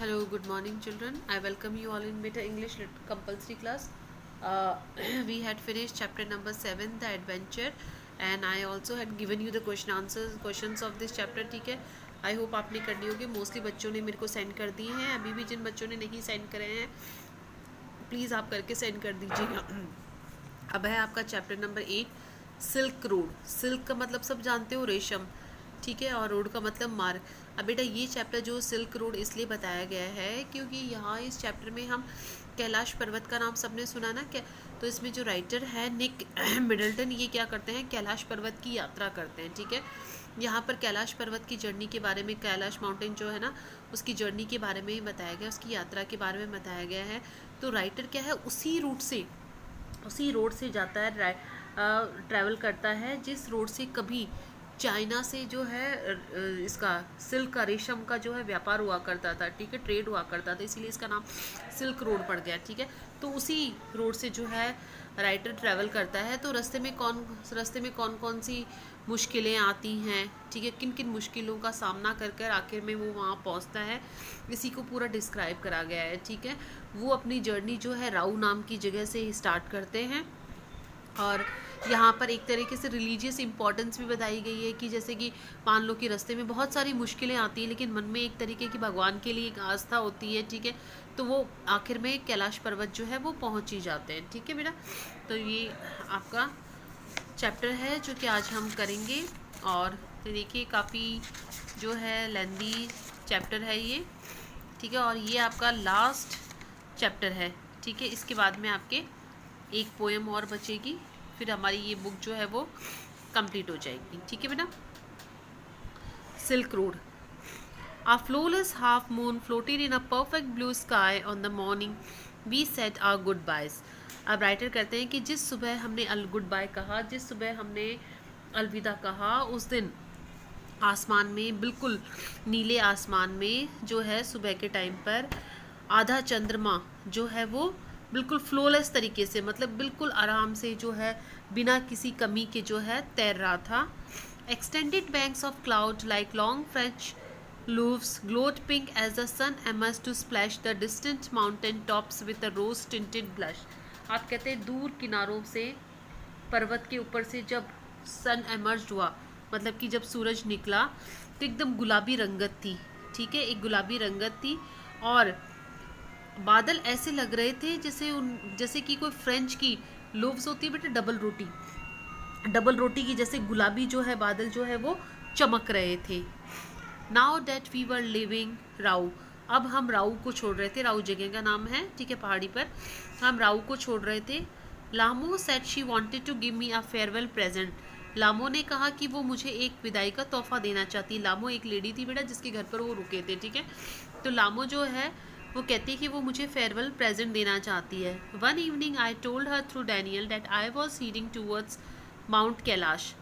Hello, good morning, children. I welcome you all in Beta English compulsory class. We had finished chapter number 7, the adventure, and I also had given you the questions of this chapter. ठीक है, I hope आपने कर ली होगी. Mostly बच्चों ने मेरे को send कर दिए हैं. अभी भी जिन बच्चों ने नहीं सेंड करे हैं, प्लीज़ आप करके सेंड कर दीजिएगा. अब है आपका chapter number 8, silk road. Silk का मतलब सब जानते हो, रेशम. ठीक है, और रोड का मतलब मार्ग. अब बेटा ये चैप्टर जो सिल्क रोड इसलिए बताया गया है क्योंकि यहाँ इस चैप्टर में हम कैलाश पर्वत का नाम सबने सुना ना क्या. तो इसमें जो राइटर है निक मिडल्टन, ये क्या करते हैं, कैलाश पर्वत की यात्रा करते हैं. ठीक है, यहाँ पर कैलाश पर्वत की जर्नी के बारे में, कैलाश माउंटेन जो है ना उसकी जर्नी के बारे में बताया गया, उसकी यात्रा के बारे में बताया गया है. तो राइटर क्या है, उसी रोड से जाता है, ट्रैवल करता है जिस रोड से कभी चाइना से जो है इसका सिल्क का, रेशम का जो है व्यापार हुआ करता था. ठीक है, ट्रेड हुआ करता था, इसीलिए इसका नाम सिल्क रोड पड़ गया. ठीक है, तो उसी रोड से जो है राइटर ट्रैवल करता है. तो रास्ते में कौन कौन सी मुश्किलें आती हैं, ठीक है, किन किन मुश्किलों का सामना कर कर आखिर में वो वहाँ पहुँचता है, इसी को पूरा डिस्क्राइब करा गया है. ठीक है, वो अपनी जर्नी जो है राऊ नाम की जगह से स्टार्ट करते हैं. और यहाँ पर एक तरीके से रिलीजियस इम्पोर्टेंस भी बताई गई है कि जैसे कि मान लो कि रास्ते में बहुत सारी मुश्किलें आती हैं लेकिन मन में एक तरीके की भगवान के लिए एक आस्था होती है. ठीक है, तो वो आखिर में कैलाश पर्वत जो है वो पहुँच ही जाते हैं. ठीक है बेटा, तो ये आपका चैप्टर है जो कि आज हम करेंगे. और तो देखिए काफ़ी जो है लेंदी चैप्टर है ये. ठीक है, और ये आपका लास्ट चैप्टर है. ठीक है, इसके बाद में आपके एक पोएम और बचेगी, फिर हमारी ये बुक जो है वो कंप्लीट हो जाएगी. ठीक है बेटा. Silk road. A flawless half moon floated in a perfect blue sky on the morning we said our goodbyes. अब राइटर कहते हैं कि जिस सुबह हमने गुड बाय कहा, जिस सुबह हमने अलविदा कहा, उस दिन आसमान में, बिल्कुल नीले आसमान में जो है सुबह के टाइम पर आधा चंद्रमा जो है वो बिल्कुल फ्लोलेस तरीके से, मतलब बिल्कुल आराम से जो है बिना किसी कमी के जो है तैर रहा था. Extended banks of cloud like long French loaves glowed pink as the sun emerged to splash the distant mountain tops with a rose tinted blush. आप कहते हैं दूर किनारों से पर्वत के ऊपर से जब सन एमर्ज हुआ, मतलब कि जब सूरज निकला तो एकदम गुलाबी रंगत थी. ठीक है, एक गुलाबी रंगत थी और बादल ऐसे लग रहे थे जैसे कि कोई फ्रेंच की लोव्स होती है बेटा, डबल रोटी की जैसे गुलाबी जो है बादल जो है वो चमक रहे थे. Now that we were leaving Ravu. अब हम राऊ को छोड़ रहे थे, राऊ जगह का नाम है. ठीक है, पहाड़ी पर हम राऊ को छोड़ रहे थे. Lhamo said she wanted to give me a farewell present. Lhamo ने कहा कि वो मुझे एक विदाई का तोहफा देना चाहती. लामो एक लेडी थी बेटा जिसके घर पर वो रुके थे. ठीक है, तो लामो जो है वो कहती है कि वो मुझे फेयरवेल प्रेजेंट देना चाहती है. One evening I told her through Daniel that I was heading towards mount Kailash.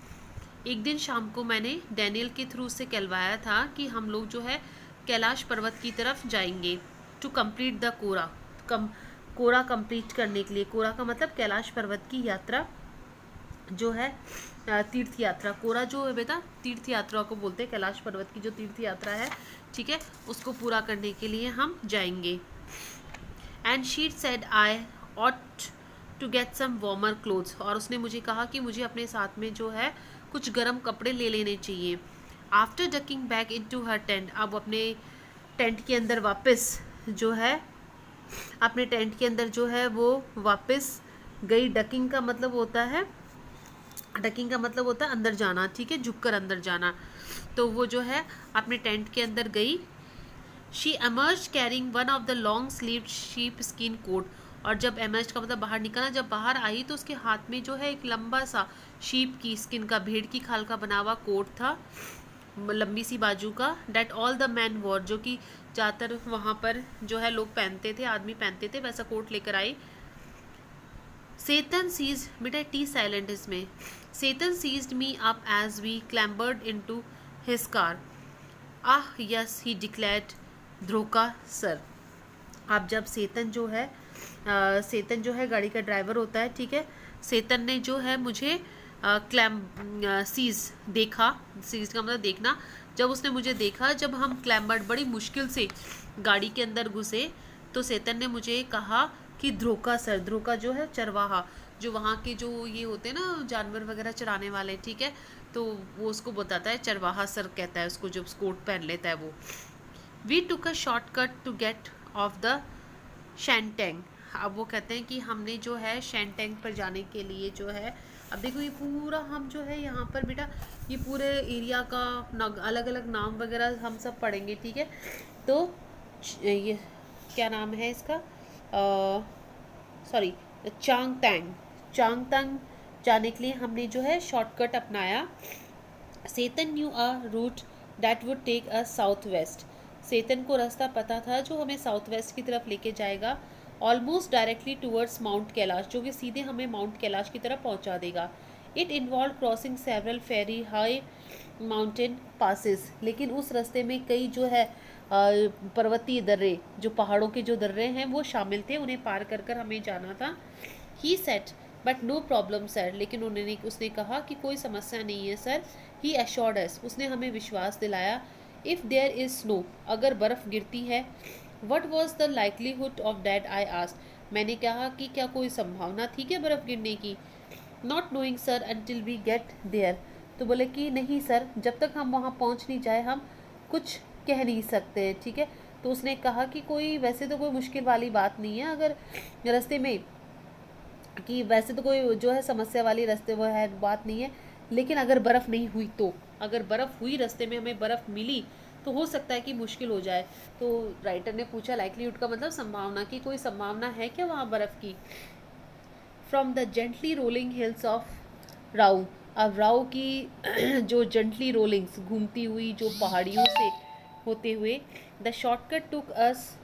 एक दिन शाम को मैंने डैनियल के थ्रू से कहलवाया था कि हम लोग जो है कैलाश पर्वत की तरफ जाएंगे. To complete the kora complete करने के लिए. कोरा का मतलब कैलाश पर्वत की यात्रा जो है, तीर्थ यात्रा. कोरा जो है बेटा तीर्थ यात्रा को बोलते हैं, कैलाश पर्वत की जो तीर्थ यात्रा है. ठीक है, उसको पूरा करने के लिए हम जाएंगे. And she said I ought to get some warmer clothes. और उसने मुझे कहा कि मुझे अपने साथ में जो है कुछ गर्म कपड़े ले लेने चाहिए. After ducking back in to her tent. अब अपने टेंट के अंदर वापस जो है, अपने टेंट के अंदर जो है वो वापस गई. डकिंग का मतलब होता है अंदर जाना. ठीक है, झुककर अंदर जाना. तो वो जो है अपने टेंट के अंदर गई. She emerge carrying one of the long sleeved sheep skin coat. और जब एमर्ज का मतलब बाहर निकला, जब बाहर आई तो उसके हाथ में जो है एक लंबा सा शीप की स्किन का, भेड़ की खाल का बना हुआ कोट था, लंबी सी बाजू का. That all the man wore, जो कि ज़्यादातर वहाँ पर जो है लोग पहनते थे, आदमी पहनते थे, वैसा कोट लेकर आई. सेतन सीज, बेटा टी साइलेंट इसमें. Tsetan sized me up as we clambered into his car. Ah yes he declared ध्रोका सर. अब जब सेतन जो है गाड़ी का ड्राइवर होता है. ठीक है, सेतन ने जो है मुझे सीज देखा. सीज का मतलब देखना. जब उसने मुझे देखा, जब हम क्लैम्बर्ड बड़ी मुश्किल से गाड़ी के अंदर घुसे, तो चेतन ने मुझे कहा कि ध्रोका सर, ध्रोका जो है चरवाहा, जो वहाँ के जो ये होते हैं ना जानवर वगैरह चराने वाले, ठीक है, तो वो उसको बताता है चरवाहा सर, कहता है उसको, जब कोट पहन लेता है वो। We took a shortcut to get off the Changtang. अब वो कहते हैं कि हमने जो है शैंटेंग पर जाने के लिए जो है, अब देखो ये पूरा हम जो है यहाँ पर बेटा ये पूरे एरिया का अलग अलग नाम वगैरह हम सब पढ़ेंगे, ठीक है। तो ये क्या नाम है इसका, सॉरी, चांगतांग। चांगतांग जाने के लिए हमने जो है शॉर्टकट अपनाया। Tsetan knew a route that would take us south west. Tsetan को रास्ता पता था जो हमें साउथ वेस्ट की तरफ लेके जाएगा, almost directly towards mount Kailash, जो कि सीधे हमें माउंट कैलाश की तरफ पहुंचा देगा। It involve crossing several very high mountain passes, लेकिन उस रास्ते में कई जो है पर्वतीय दर्रे, जो पहाड़ों के जो दर्रे हैं वो शामिल थे, उन्हें पार कर कर हमें जाना था। He said but no problem sir, लेकिन उसने कहा कि कोई समस्या नहीं है सर। ही एश्योर्ड अस, उसने हमें विश्वास दिलाया। इफ़ देयर इज़ स्नो, अगर बर्फ़ गिरती है। What was the likelihood of that, I asked, मैंने कहा कि क्या कोई संभावना थी क्या बर्फ़ गिरने की। Not knowing sir until we get there, तो बोले कि नहीं सर, जब तक हम वहाँ पहुँच नहीं जाए हम कुछ कह नहीं सकते, ठीक है। तो उसने कहा कि कोई वैसे तो कोई मुश्किल वाली बात नहीं है, अगर रास्ते में कि वैसे तो कोई जो है समस्या वाली रास्ते वो है बात नहीं है, लेकिन अगर बर्फ़ नहीं हुई तो, अगर बर्फ़ हुई रास्ते में, हमें बर्फ़ मिली तो हो सकता है कि मुश्किल हो जाए। तो राइटर ने पूछा लाइकलीहुड का मतलब संभावना, की कोई संभावना है क्या वहाँ बर्फ़ की। From the gently rolling hills of Ravu, अब राउ की जो जेंटली रोलिंग्स, घूमती हुई जो पहाड़ियों से होते हुए, the shortcut took us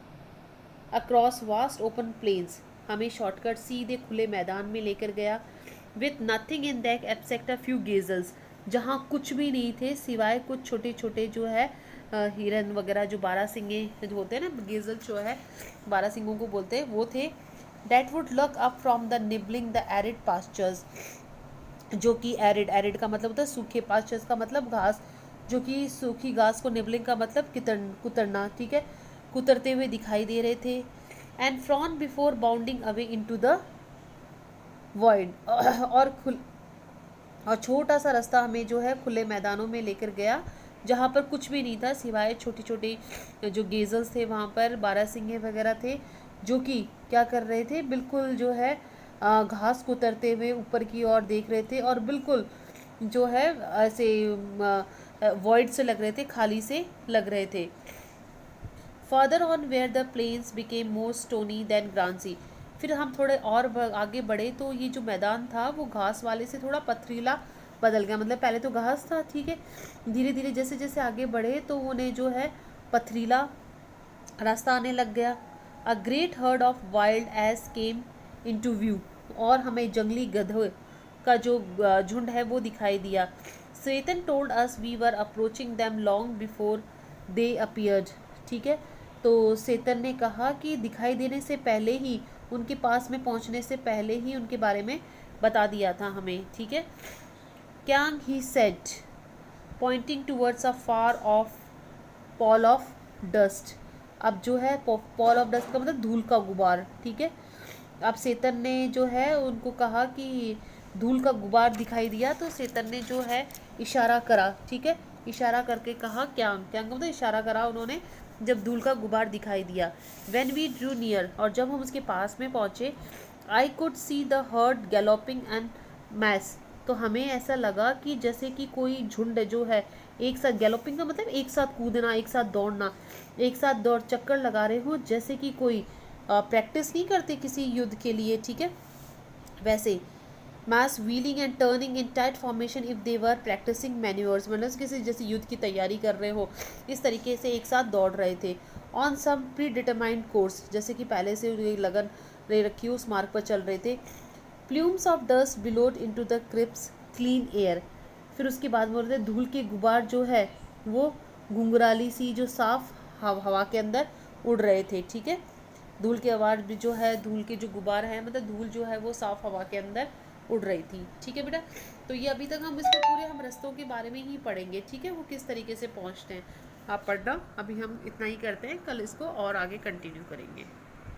across vast open plains, हमें शॉर्टकट सीधे खुले मैदान में लेकर गया। With nothing in that except a few gazelles, जहाँ कुछ भी नहीं थे सिवाय कुछ छोटे छोटे जो है हिरन वगैरह, जो बारहसिंगे जो होते हैं ना, गेजल जो है बारहसिंगों को बोलते हैं, वो थे। That would look up from the nibbling the arid pastures, जो कि एरिड, एरिड का मतलब होता है सूखे, पास्चर्स का मतलब घास, जो कि सूखी घास को निबलिंग का मतलब कुतरना, ठीक है, कुतरते हुए दिखाई दे रहे थे। And frown before bounding away into the void, और छोटा सा रास्ता हमें जो है खुले मैदानों में लेकर गया, जहाँ पर कुछ भी नहीं था सिवाय छोटी छोटी जो गेजल्स थे, वहाँ पर बारहसिंगे वगैरह थे, जो कि क्या कर रहे थे, बिल्कुल जो है घास कुतरते हुए ऊपर की ओर देख रहे थे, और बिल्कुल जो है ऐसे वॉइड से लग रहे थे, खाली से लग रहे थे। Further on where the plains became more stony than grassy, फिर हम थोड़े और आगे बढ़े तो ये जो मैदान था वो घास वाले से थोड़ा पथरीला बदल गया, मतलब पहले तो घास था, ठीक है, धीरे धीरे जैसे जैसे आगे बढ़े तो उन्हें जो है पथरीला रास्ता आने लग गया। A great heard of wild ass came into view, और हमें जंगली गधे का जो झुंड है वो दिखाई दिया। Tsetan told us we were approaching them long before they appeared, ठीक है। तो सेतन ने कहा कि दिखाई देने से पहले ही, उनके पास में पहुंचने से पहले ही उनके बारे में बता दिया था हमें, ठीक है। Kiang he said pointing towards a far of Paul of dust, अब जो है पॉल ऑफ डस्ट का मतलब धूल का गुबार, ठीक है। अब सेतन ने जो है उनको कहा कि धूल का गुबार दिखाई दिया, तो सेतन ने जो है इशारा करा, ठीक है, इशारा करके कहा क्यांग, क्यांग का मतलब इशारा करा उन्होंने, जब धूल का गुबार दिखाई दिया। व्हेन वी ड्रू नियर, और जब हम उसके पास में पहुँचे, I could see the heard galloping and mess, तो हमें ऐसा लगा कि जैसे कि कोई झुंड जो है एक साथ, गैलोपिंग का मतलब एक साथ कूदना, एक साथ दौड़ना, एक साथ दौड़ चक्कर लगा रहे हो, जैसे कि कोई प्रैक्टिस नहीं करते किसी युद्ध के लिए, ठीक है, वैसे। Mass wheeling and turning in tight formation if they were practising manoeuvres, मतलब किसी जैसे युद्ध की तैयारी कर रहे हो, इस तरीके से एक साथ दौड़ रहे थे। On some predetermined course, जैसे कि पहले से लगन ले रखी हो, उस मार्ग पर चल रहे थे। Plumes of dust billowed into the crisp clean air, फिर उसके बाद बोल रहे थे धूल के गुबार जो है वो घुंघराली सी जो साफ हवा के अंदर उड़ रहे थे, ठीक है। धूल की आवाज़ भी जो है, धूल के जो गुबार है मतलब धूल जो है वो साफ हवा के अंदर उड़ रही थी। ठीक है बेटा, तो ये अभी तक हम इसके पूरे हम रास्तों के बारे में ही पढ़ेंगे। ठीक है, वो किस तरीके से पहुँचते हैं आप पढ़ना। अभी हम इतना ही करते हैं, कल इसको और आगे कंटिन्यू करेंगे।